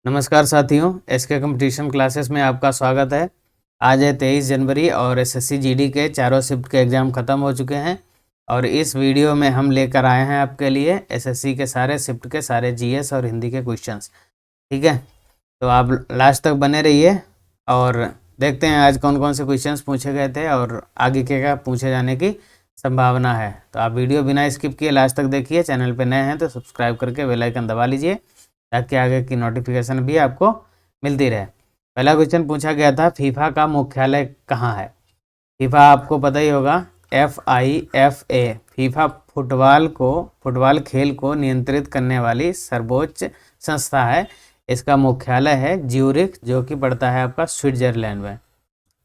नमस्कार साथियों, SK competition classes में आपका स्वागत है। आज है 23 जनवरी और एसएससी जीडी के चारों शिफ्ट के एग्ज़ाम ख़त्म हो चुके हैं और इस वीडियो में हम लेकर आए हैं आपके लिए एसएससी के सारे शिफ्ट के सारे जीएस और हिंदी के क्वेश्चंस। ठीक है, तो आप लास्ट तक बने रहिए और देखते हैं आज कौन कौन से क्वेश्चंस पूछे गए थे और आगे के क्या पूछे जाने की संभावना है। तो आप वीडियो बिना स्किप किए लास्ट तक देखिए। चैनल पर नए हैं तो सब्सक्राइब करके बेल आइकन दबा लीजिए ताकि आगे की नोटिफिकेशन भी आपको मिलती रहे। पहला क्वेश्चन पूछा गया था, फीफा का मुख्यालय कहाँ है। फीफा आपको पता ही होगा, FIFA। फीफा फुटबॉल खेल को नियंत्रित करने वाली सर्वोच्च संस्था है। इसका मुख्यालय है ज्यूरिख, जो कि पड़ता है आपका स्विट्जरलैंड में।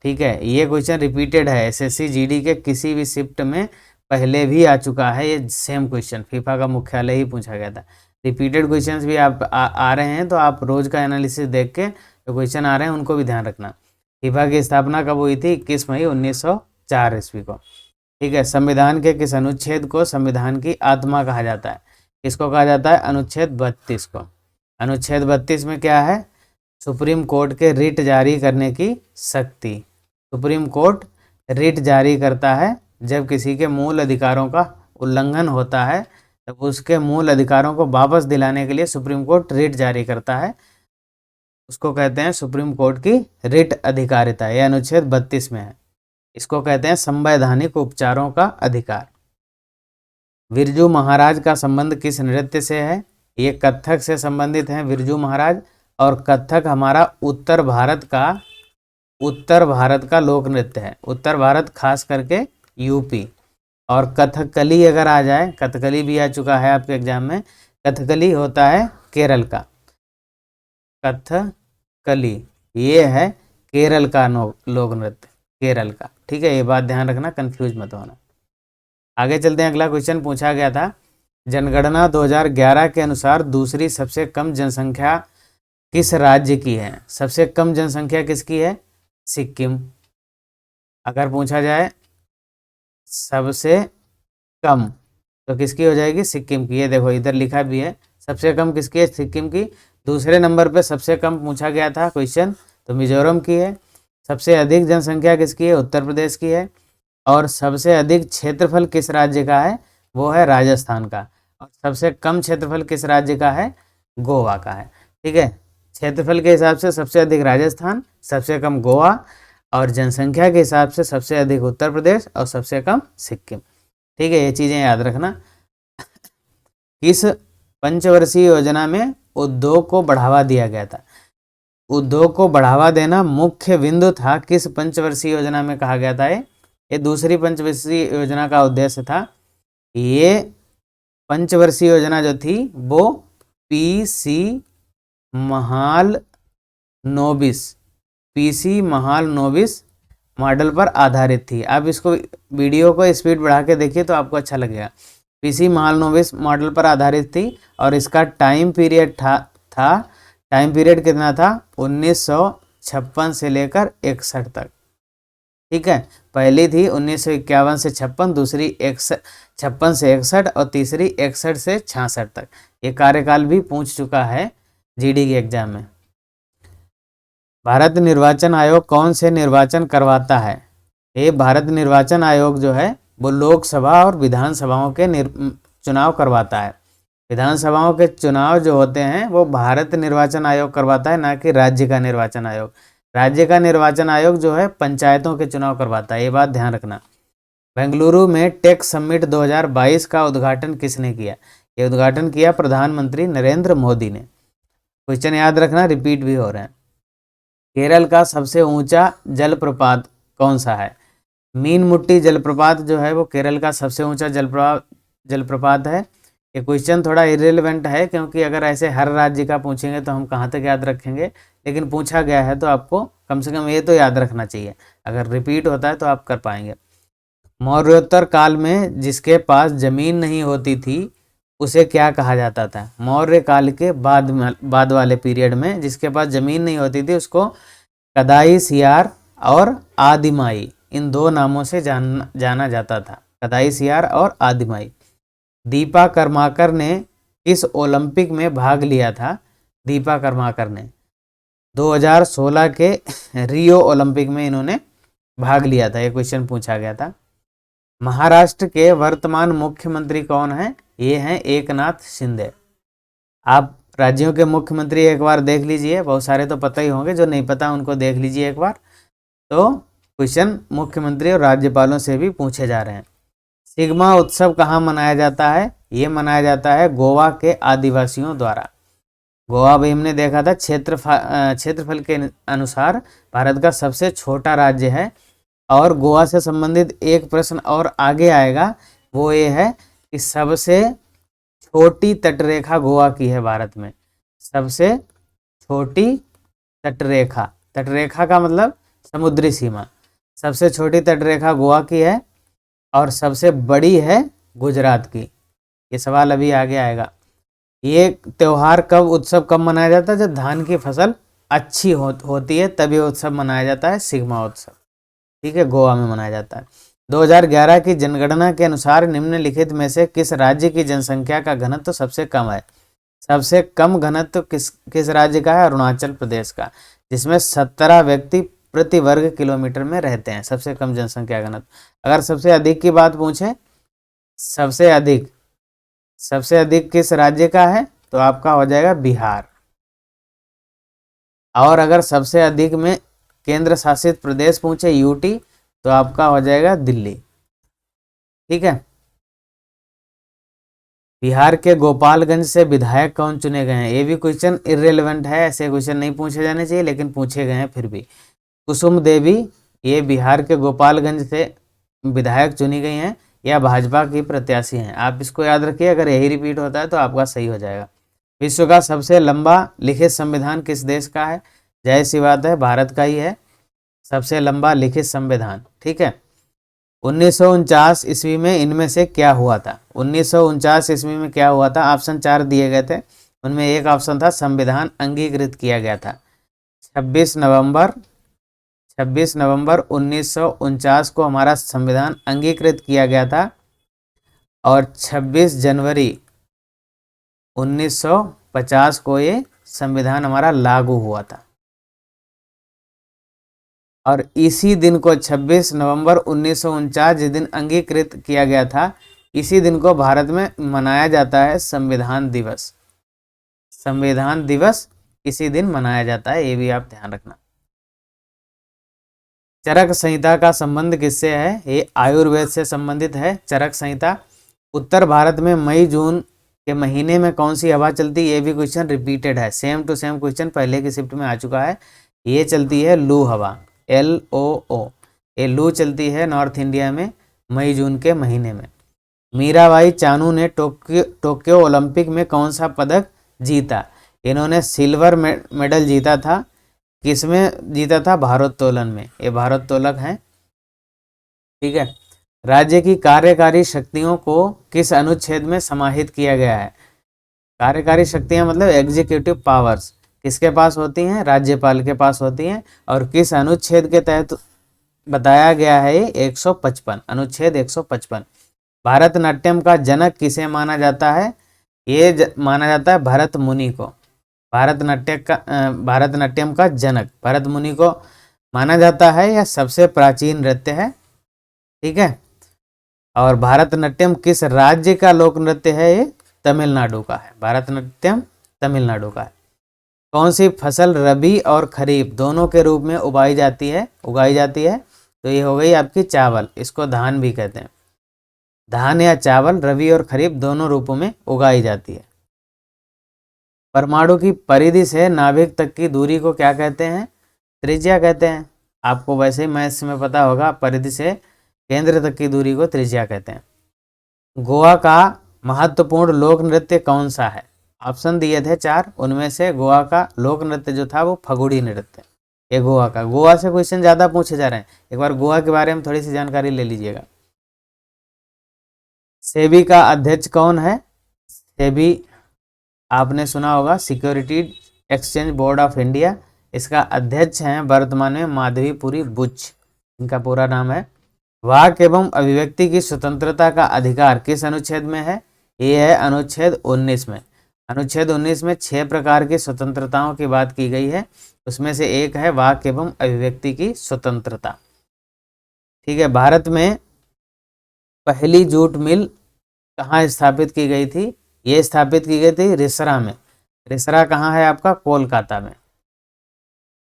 ठीक है, ये क्वेश्चन रिपीटेड है एसएससी जीडी के किसी भी शिफ्ट में पहले भी आ चुका है। ये सेम क्वेश्चन फीफा का मुख्यालय ही पूछा गया था। रिपीटेड क्वेश्चंस भी आप आ रहे हैं, तो आप रोज का एनालिसिस देख के जो क्वेश्चन आ रहे हैं उनको भी ध्यान रखना। फीफा की स्थापना कब हुई थी? 21 मई 1904 ईस्वी को। ठीक है, संविधान के किस अनुच्छेद को संविधान की आत्मा कहा जाता है? किसको कहा जाता है? अनुच्छेद 32 को। अनुच्छेद 32 में क्या है? सुप्रीम कोर्ट के रिट जारी करने की शक्ति। सुप्रीम कोर्ट रिट जारी करता है जब किसी के मूल अधिकारों का उल्लंघन होता है, तब उसके मूल अधिकारों को वापस दिलाने के लिए सुप्रीम कोर्ट रिट जारी करता है। उसको कहते हैं सुप्रीम कोर्ट की रिट अधिकारिता। यह अनुच्छेद 32 में है। इसको कहते हैं संवैधानिक उपचारों का अधिकार। बिरजू महाराज का संबंध किस नृत्य से है? ये कथक से संबंधित हैं बिरजू महाराज। और कथक हमारा उत्तर भारत का लोक नृत्य है। उत्तर भारत खास करके यूपी। और कथकली अगर आ जाए, कथकली भी आ चुका है आपके एग्जाम में। कथकली होता है केरल का। कथकली ये है केरल का लोक नृत्य, केरल का। ठीक है, ये बात ध्यान रखना, कंफ्यूज मत होना। आगे चलते हैं। अगला क्वेश्चन पूछा गया था, जनगणना 2011 के अनुसार दूसरी सबसे कम जनसंख्या किस राज्य की है? सबसे कम जनसंख्या किसकी है? सिक्किम। अगर पूछा जाए सबसे कम तो किसकी हो जाएगी? सिक्किम की। ये देखो इधर लिखा भी है, सबसे कम किसकी है? सिक्किम की। दूसरे नंबर पे सबसे कम पूछा गया था क्वेश्चन, तो मिजोरम की है। सबसे अधिक जनसंख्या किसकी है? उत्तर प्रदेश की है। और सबसे अधिक क्षेत्रफल किस राज्य का है? वो है राजस्थान का। और सबसे कम क्षेत्रफल किस राज्य का है? गोवा का है। ठीक है, क्षेत्रफल के हिसाब से सबसे अधिक राजस्थान, सबसे कम गोवा, और जनसंख्या के हिसाब से सबसे अधिक उत्तर प्रदेश और सबसे कम सिक्किम। ठीक है, ये चीज़ें याद रखना। किस पंचवर्षीय योजना में उद्योग को बढ़ावा दिया गया था? उद्योग को बढ़ावा देना मुख्य बिंदु था। किस पंचवर्षीय योजना में कहा गया था? ये दूसरी पंचवर्षीय योजना का उद्देश्य था। ये पंचवर्षीय योजना जो थी वो पीसी महालनोबिस मॉडल पर आधारित थी। आप इसको वीडियो को स्पीड बढ़ा के देखिए तो आपको अच्छा लगेगा। पीसी महालनोबिस मॉडल पर आधारित थी और इसका टाइम पीरियड टाइम पीरियड कितना था? 1956 से लेकर 61 तक। ठीक है, पहली थी 1951 से 56, दूसरी 56 से 61 और तीसरी 61 से 66 तक। ये कार्यकाल भी पूछ चुका है जीडी के एग्जाम में। भारत निर्वाचन आयोग कौन से निर्वाचन करवाता है? ये भारत निर्वाचन आयोग जो है वो लोकसभा और विधानसभाओं के चुनाव करवाता है। विधानसभाओं के चुनाव जो होते हैं वो भारत निर्वाचन आयोग करवाता है, ना कि राज्य का निर्वाचन आयोग। राज्य का निर्वाचन आयोग जो है पंचायतों के चुनाव करवाता है, ये बात ध्यान रखना। बेंगलुरु में टेक समिट 2022 का उद्घाटन किसने किया? ये उद्घाटन किया प्रधानमंत्री नरेंद्र मोदी ने। क्वेश्चन याद रखना, रिपीट भी हो रहे हैं। केरल का सबसे ऊंचा जलप्रपात कौन सा है? मीनमुट्टी जलप्रपात जो है वो केरल का सबसे ऊंचा जलप्रपात है। ये क्वेश्चन थोड़ा इरेलेवेंट है, क्योंकि अगर ऐसे हर राज्य का पूछेंगे तो हम कहाँ तक याद रखेंगे, लेकिन पूछा गया है तो आपको कम से कम ये तो याद रखना चाहिए। अगर रिपीट होता है तो आप कर पाएंगे। मौर्योत्तर काल में जिसके पास जमीन नहीं होती थी उसे क्या कहा जाता था? मौर्य काल के बाद वाले पीरियड में जिसके पास जमीन नहीं होती थी उसको कदाई सियार और आदिमाई, इन दो नामों से जाना जाता था। कदाई सियार और आदिमाई। दीपा कर्माकर ने किस ओलंपिक में भाग लिया था? दीपा कर्माकर ने 2016 के रियो ओलंपिक में इन्होंने भाग लिया था। ये क्वेश्चन पूछा गया था। महाराष्ट्र के वर्तमान मुख्यमंत्री कौन है? ये हैं एकनाथ शिंदे। आप राज्यों के मुख्यमंत्री एक बार देख लीजिए, बहुत सारे तो पता ही होंगे, जो नहीं पता उनको देख लीजिए एक बार। तो क्वेश्चन मुख्यमंत्री और राज्यपालों से भी पूछे जा रहे हैं। सिग्मा उत्सव कहाँ मनाया जाता है? ये मनाया जाता है गोवा के आदिवासियों द्वारा। गोवा भी हमने देखा था क्षेत्रफल के अनुसार भारत का सबसे छोटा राज्य है। और गोवा से संबंधित एक प्रश्न और आगे आएगा, वो ये है कि सबसे छोटी तटरेखा गोवा की है भारत में। सबसे छोटी तटरेखा, तटरेखा का मतलब समुद्री सीमा, सबसे छोटी तटरेखा गोवा की है और सबसे बड़ी है गुजरात की। ये सवाल अभी आगे आएगा। ये त्यौहार कब, उत्सव कब मनाया जाता है? जब धान की फसल अच्छी होती है तभी उत्सव मनाया जाता है, सिग्मा उत्सव। ठीक है, गोवा में मनाया जाता है। 2011 की जनगणना के अनुसार निम्नलिखित में से किस राज्य की जनसंख्या का घनत्व सबसे कम है? सबसे कम घनत्व किस राज्य का है? अरुणाचल प्रदेश का, जिसमें 17 व्यक्ति प्रति वर्ग किलोमीटर में रहते हैं। सबसे कम जनसंख्या घनत्व। अगर सबसे अधिक की बात पूछे, सबसे अधिक किस राज्य का है? तो आपका हो जाएगा बिहार। और अगर सबसे अधिक में केंद्र शासित प्रदेश पूछे, यूटी, तो आपका हो जाएगा दिल्ली। ठीक है। बिहार के गोपालगंज से विधायक कौन चुने गए हैं? ये भी क्वेश्चन इर्रेलेवेंट है, ऐसे क्वेश्चन नहीं पूछे जाने चाहिए, लेकिन पूछे गए हैं फिर भी। कुसुम देवी, ये बिहार के गोपालगंज से विधायक चुनी गई हैं या भाजपा की प्रत्याशी हैं। आप इसको याद रखिए, अगर यही रिपीट होता है तो आपका सही हो जाएगा। विश्व का सबसे लंबा लिखित संविधान किस देश का है? जाहिर सी बात है, भारत का ही है सबसे लंबा लिखित संविधान। ठीक है। 1949 ईस्वी में इनमें से क्या हुआ था? 1949 ईस्वी में क्या हुआ था? ऑप्शन 4 दिए गए थे, उनमें एक ऑप्शन था संविधान अंगीकृत किया गया था। 26 नवंबर 1949 को हमारा संविधान अंगीकृत किया गया था और 26 जनवरी 1950 को ये संविधान हमारा लागू हुआ था। और इसी दिन को 26 नवंबर 1949 जिस दिन अंगीकृत किया गया था, इसी दिन को भारत में मनाया जाता है संविधान दिवस। संविधान दिवस इसी दिन मनाया जाता है, ये भी आप ध्यान रखना। चरक संहिता का संबंध किससे है? ये आयुर्वेद से संबंधित है। चरक संहिता। उत्तर भारत में मई जून के महीने में कौन सी हवा चलती है? ये भी क्वेश्चन रिपीटेड है, सेम टू सेम क्वेश्चन पहले की शिफ्ट में आ चुका है। ये चलती है लू हवा, LOO। ये लू चलती है नॉर्थ इंडिया में मई जून के महीने में। मीराबाई चानू ने टोक्यो ओलंपिक में कौन सा पदक जीता? इन्होंने सिल्वर मेडल जीता था। किसमें जीता था? भारोत्तोलन में। ये भारोत्तोलक हैं। ठीक है। राज्य की कार्यकारी शक्तियों को किस अनुच्छेद में समाहित किया गया है? कार्यकारी शक्तियां मतलब एग्जीक्यूटिव पावर्स किसके पास होती हैं? राज्यपाल के पास होती हैं। और किस अनुच्छेद के तहत बताया गया है? ये 155, अनुच्छेद 155। भारतनाट्यम का जनक किसे माना जाता है? ये माना जाता है भरत मुनि को। भारतनाट्यम का जनक भरत मुनि को माना जाता है। यह सबसे प्राचीन नृत्य है। ठीक है। और भारतनाट्यम किस राज्य का लोक नृत्य है? ये तमिलनाडु का है। भारतनाट्यम तमिलनाडु का है। कौन सी फसल रबी और खरीफ दोनों के रूप में उगाई जाती है? तो ये हो गई आपकी चावल। इसको धान भी कहते हैं। धान या चावल रबी और खरीफ दोनों रूपों में उगाई जाती है। परमाणु की परिधि से नाभिक तक की दूरी को क्या कहते हैं? त्रिज्या कहते हैं। आपको वैसे ही मैथ्स में पता होगा, परिधि से केंद्र तक की दूरी को त्रिज्या कहते हैं। गोवा का महत्वपूर्ण लोक नृत्य कौन सा है? ऑप्शन दिए थे 4, उनमें से गोवा का लोक नृत्य जो था वो फगुड़ी नृत्य। ये गोवा से क्वेश्चन ज़्यादा पूछे जा रहे हैं। एक बार गोवा के बारे में थोड़ी सी जानकारी ले लीजिएगा। सेबी का अध्यक्ष कौन है? सेबी आपने सुना होगा, security exchange board of India. इसका अध्यक्ष हैं वर्तमान में माधवीपुरी बुच, इनका पूरा नाम है। वाक एवं अभिव्यक्ति की स्वतंत्रता का अधिकार किस अनुच्छेद में है? ये है अनुच्छेद 19 में। अनुच्छेद 19 में 6 प्रकार की स्वतंत्रताओं की बात की गई है, उसमें से एक है वाक एवं अभिव्यक्ति की स्वतंत्रता। ठीक है, भारत में पहली जूट मिल कहाँ स्थापित की गई थी? ये स्थापित की गई थी रिसरा में। रिसरा कहाँ है आपका? कोलकाता में।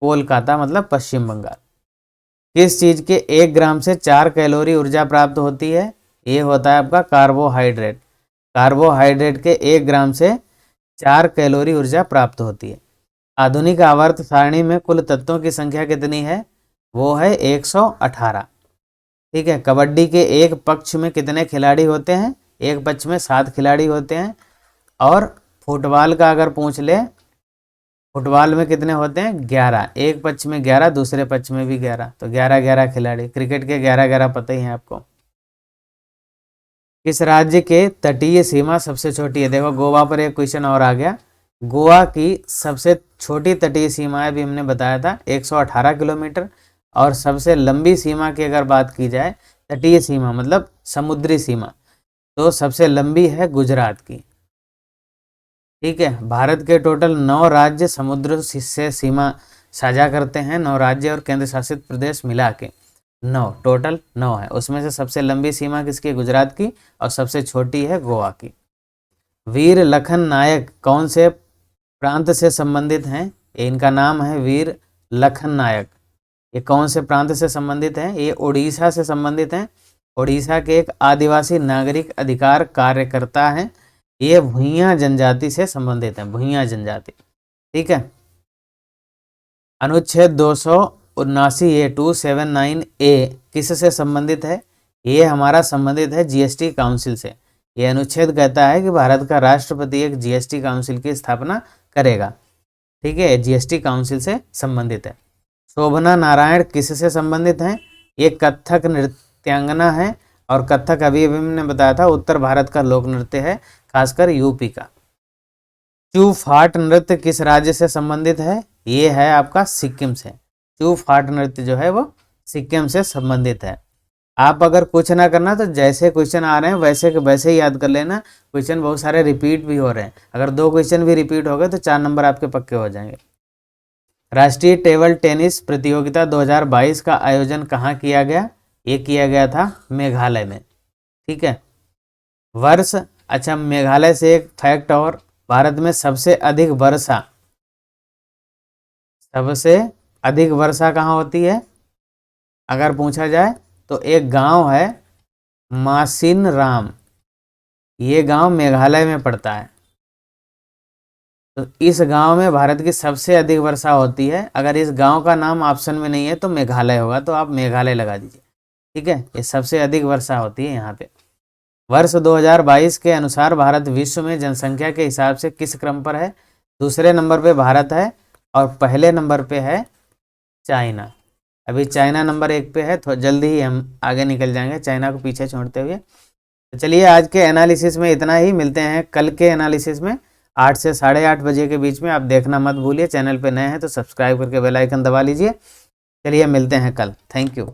कोलकाता मतलब पश्चिम बंगाल। किस चीज के 1 ग्राम से 4 कैलोरी ऊर्जा प्राप्त होती है? ये होता है आपका कार्बोहाइड्रेट। कार्बोहाइड्रेट के 1 ग्राम से 4 कैलोरी ऊर्जा प्राप्त होती है। आधुनिक आवर्त सारणी में कुल तत्वों की संख्या कितनी है? वो है 118। ठीक है, कबड्डी के एक पक्ष में कितने खिलाड़ी होते हैं? एक पक्ष में 7 खिलाड़ी होते हैं। और फुटबॉल का अगर पूछ ले, फुटबॉल में कितने होते हैं? 11। एक पक्ष में 11, दूसरे पक्ष में भी 11, तो 11-11 खिलाड़ी। क्रिकेट के 11-11 पता ही है आपको। किस राज्य के तटीय सीमा सबसे छोटी है? देखो गोवा पर एक क्वेश्चन और आ गया। गोवा की सबसे छोटी तटीय सीमा भी हमने बताया था 118 किलोमीटर। और सबसे लंबी सीमा की अगर बात की जाए, तटीय सीमा मतलब समुद्री सीमा, तो सबसे लंबी है गुजरात की। ठीक है, भारत के टोटल 9 राज्य समुद्र से सीमा साझा करते हैं। 9 राज्य और केंद्र शासित प्रदेश मिला के 9, टोटल 9 है। उसमें से सबसे लंबी सीमा किसकी? गुजरात की। और सबसे छोटी है गोवा की। वीर लखन नायक कौन से प्रांत से संबंधित हैं? इनका नाम है वीर लखन नायक। ये कौन से प्रांत से संबंधित हैं? ये उड़ीसा से संबंधित हैं। उड़ीसा के एक आदिवासी नागरिक अधिकार कार्यकर्ता हैं। ये भुइयां जनजाति से संबंधित हैं, भुइयां जनजाति। ठीक है, अनुच्छेद 279 ए 279 ए किससे संबंधित है? ये हमारा संबंधित है जीएसटी काउंसिल से। ये अनुच्छेद कहता है कि भारत का राष्ट्रपति एक जीएसटी काउंसिल की स्थापना करेगा। ठीक है, जीएसटी काउंसिल से संबंधित है। शोभना नारायण किससे संबंधित हैं? ये कथक नृत्यांगना है। और कथक अभी हमने बताया था उत्तर भारत का लोक नृत्य है, खासकर यूपी का। चू फाट नृत्य किस राज्य से संबंधित है? ये है आपका सिक्किम से। चू फाट नृत्य जो है वो सिक्किम से संबंधित है। आप अगर कुछ ना करना तो जैसे क्वेश्चन आ रहे हैं वैसे के वैसे ही याद कर लेना। क्वेश्चन बहुत सारे रिपीट भी हो रहे हैं, अगर 2 क्वेश्चन भी रिपीट हो गए तो 4 नंबर आपके पक्के हो जाएंगे। राष्ट्रीय टेबल टेनिस प्रतियोगिता 2022 का आयोजन कहाँ किया गया? ये किया गया था मेघालय में। ठीक है, वर्ष, अच्छा मेघालय से एक फैक्ट और, भारत में सबसे अधिक वर्षा कहाँ होती है अगर पूछा जाए तो एक गांव है मासिन राम। ये गांव मेघालय में पड़ता है। तो इस गांव में भारत की सबसे अधिक वर्षा होती है। अगर इस गांव का नाम ऑप्शन में नहीं है तो मेघालय होगा, तो आप मेघालय लगा दीजिए। ठीक है, ये सबसे अधिक वर्षा होती है यहाँ पे। वर्ष 2022 के अनुसार भारत विश्व में जनसंख्या के हिसाब से किस क्रम पर है? दूसरे नंबर पे भारत है और पहले नंबर पे है चाइना। अभी चाइना नंबर 1 पे है, तो जल्दी ही हम आगे निकल जाएंगे चाइना को पीछे छोड़ते हुए। तो चलिए आज के एनालिसिस में इतना ही, मिलते हैं कल के एनालिसिस में 8 से 8:30 बजे के बीच में। आप देखना मत भूलिए, चैनल पे नए हैं तो सब्सक्राइब करके बेल आइकन दबा लीजिए। चलिए मिलते हैं कल, थैंक यू।